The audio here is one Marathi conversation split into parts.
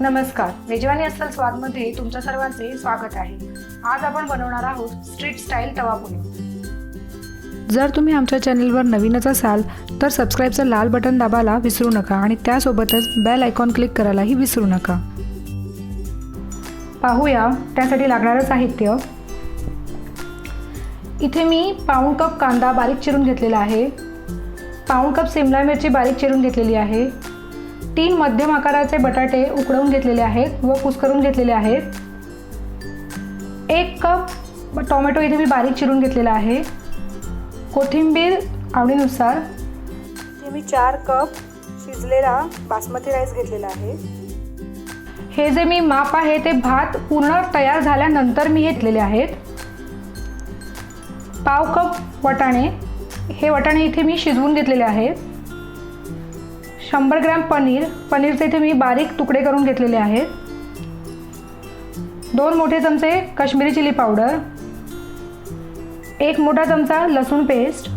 नमस्कार, मेजवानी अस्सल स्वादमध्ये तुमच्या सर्वांचे स्वागत आहे। आज आपण बनवणार आहोत स्ट्रीट स्टाईल तवा पुलाव। जर तुम्ही आमच्या चॅनलवर नवीनच असाल तर सबस्क्राईबचं लाल बटन दाबायला विसरू नका आणि त्यासोबतच बेल आयकॉन क्लिक करायलाही विसरू नका। पाहूया त्यासाठी लागणारं साहित्य। इथे मी पाऊण कप कांदा बारीक चिरून घेतलेला आहे, पाऊण कप शिमला मिरची बारीक चिरून घेतलेली आहे, 3 मध्यम आकाराचे बटाटे उकडवून घेतलेले आहेत व कुस्करून घेतलेले आहेत, 1 कप टोमॅटो इथे मी बारीक चिरून घेतलेला आहे, कोथिंबीर आवडीनुसार, इथे मी 4 कप शिजलेला बासमती राईस घेतलेला आहे। हे जे मी माप आहे ते भात पूर्ण तयार झाल्यानंतर मी घेतलेले आहेत। पाव कप वटाणे, हे वटाणे इथे मी शिजवून घेतलेले आहेत। 100 ग्रॅम पनीरचे इथे मी बारीक तुकडे करून घेतलेले आहेत। 2 मोठे चमचे काश्मीरी चिली पावडर, 1 मोठा चमचा लसूण पेस्ट,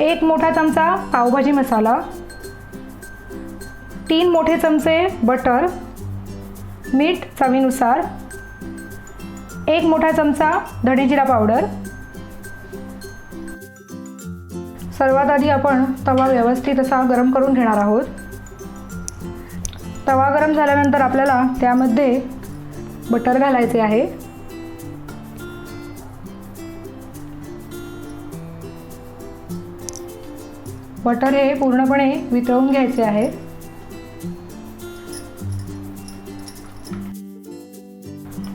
1 मोठा चमचा पावभाजी मसाला, 3 मोठे चमचे बटर, मीठ चवीनुसार, 1 मोठा चमचा धणे जिरा पावडर। सर्वात आधी आपण तवा व्यवस्थित असा गरम करून घेणार आहोत। तवा गरम झाल्यानंतर आपल्याला त्यामध्ये बटर घालायचे आहे। बटर हे पूर्णपणे वितळून घ्यायचे आहे।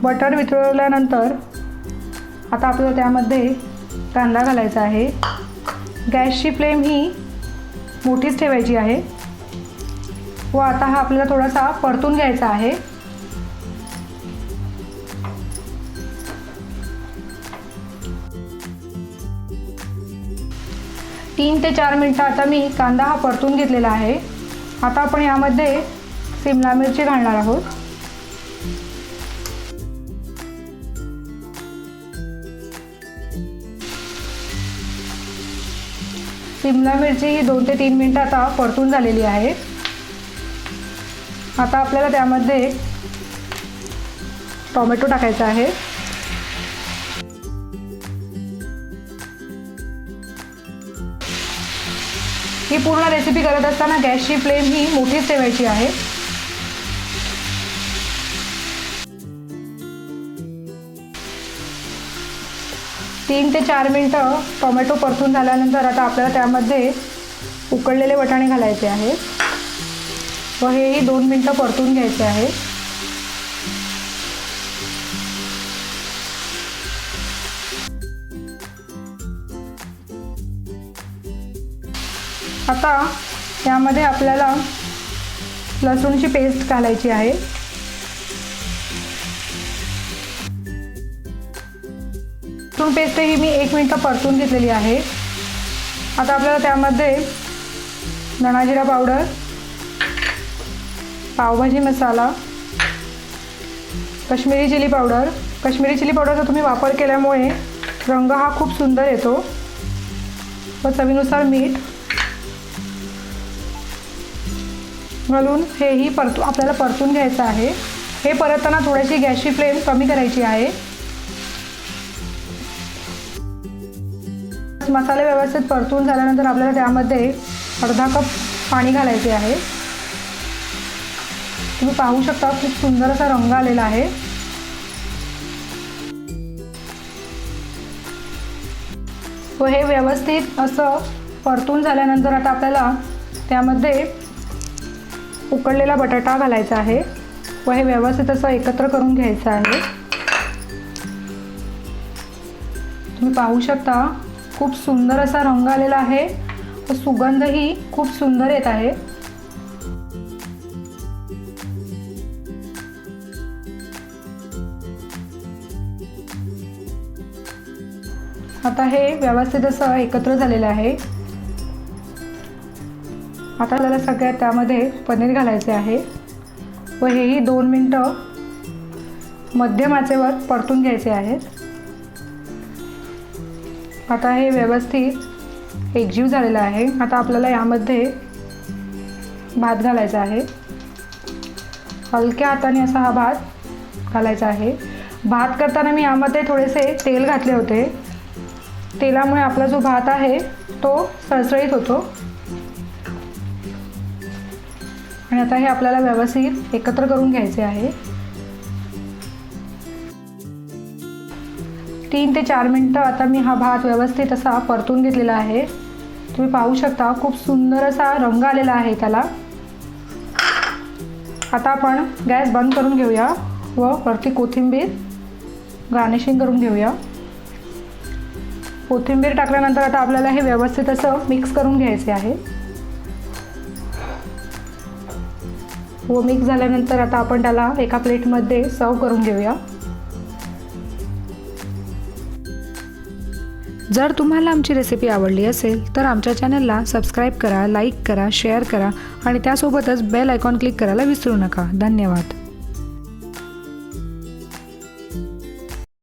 बटर वितळल्यानंतर आता आपल्याला त्यामध्ये कांदा घालायचा आहे। गॅसची फ्लेम ही मोठीच ठेवायची आहे व आता हा आपल्याला थोडासा परतून घ्यायचा आहे। तीन ते 4 मिनिटं आता मी कांदा हा परतून घेतलेला आहे। आता आपण यामध्ये शिमला मिरची घालणार आहोत। शिमला मिरची ही 2 ते 3 मिनिटं आता परतून झालेली आहे। आता आपल्याला त्यामध्ये टोमॅटो टाकायचा आहे। ही पूर्ण रेसिपी करत असताना गॅसची फ्लेम ही मोठीच ठेवायची आहे। तीन ते 4 मिनिटं टोमॅटो परतून झाल्यानंतर आता आपल्याला त्यामध्ये उकडलेले वाटाणे घालायचे आहेत व हेही 2 मिनिटं परतून घ्यायचे आहे। आता यामध्ये आपल्याला लसूणची पेस्ट घालायची आहे। लसूण पेस्ट ही मी 1 मिनिट परतून घेतलेली आहे। आता आपल्याला त्यामध्ये धणा जिरा पावडर, पावभाजी मसाला, काश्मीरी चिली पावडरचा तुम्ही वापर केल्यामुळे रंग हा खूप सुंदर येतो व चवीनुसार मीठ घालून हेही आपल्याला परतून घ्यायचं आहे। हे परतताना थोडीशी गॅसची फ्लेम कमी करायची आहे। मसाले व्यवस्थित परतून झाल्यानंतर आपल्याला त्यामध्ये अर्धा कप पाणी घालायचे आहे। तुम्ही पाहू शकता खूप सुंदर असा रंग आलेला आहे व हे व्यवस्थित असं परतून झाल्यानंतर आता आपल्याला त्यामध्ये उकडलेला बटाटा घालायचा आहे व हे व्यवस्थित असं एकत्र करून घ्यायचं आहे। तुम्ही पाहू शकता खूप सुंदर असा रंग आलेला आहे व सुगंधही खूप सुंदर येत आहे। आता हे व्यवस्थित असं एकत्र झालेलं आहे। आता आपल्याला सगळ्यात त्यामध्ये पनीर घालायचे आहे व हेही 2 मिनिटं मध्यम आचेवर परतून घ्यायचे आहेत। आता हे व्यवस्थित एकजीव झालेलं आहे। आता आपल्याला यामध्ये भात घालायचा आहे। हलक्या हाताने असा हा भात घालायचा आहे. भात करताना मी यामध्ये थोडेसे तेल घातले होते. तेलामुळे आपला जो भात आहे तो सळसळीत होतो. आणि आता हे आपल्याला व्यवस्थित एकत्र करून घ्यायचे आहे. 3 ते 4 मिनटं आता मी हा भात व्यवस्थित असा परतून घेतलेला आहे. तुम्ही पाहू शकता खूप सुंदर असा रंग आलेला आहे त्याला. आता आपण गॅस बंद करून घेऊया व वरती कोथिंबीर गार्निशिंग करून घेऊया. कोथिंबीर टाकल्यानंतर आता आपल्याला हे व्यवस्थित असं मिक्स करून घ्यायचे आहे. व मिक्स झाल्यानंतर आता आपण त्याला एका प्लेटमध्ये सर्व करून घेऊया. जर तुम्हाला आमची रेसिपी आवडली असेल तर आमच्या चॅनलला सबस्क्राईब करा, लाईक करा, शेअर करा आणि त्यासोबतच बेल आयकॉन क्लिक करायला विसरू नका. धन्यवाद.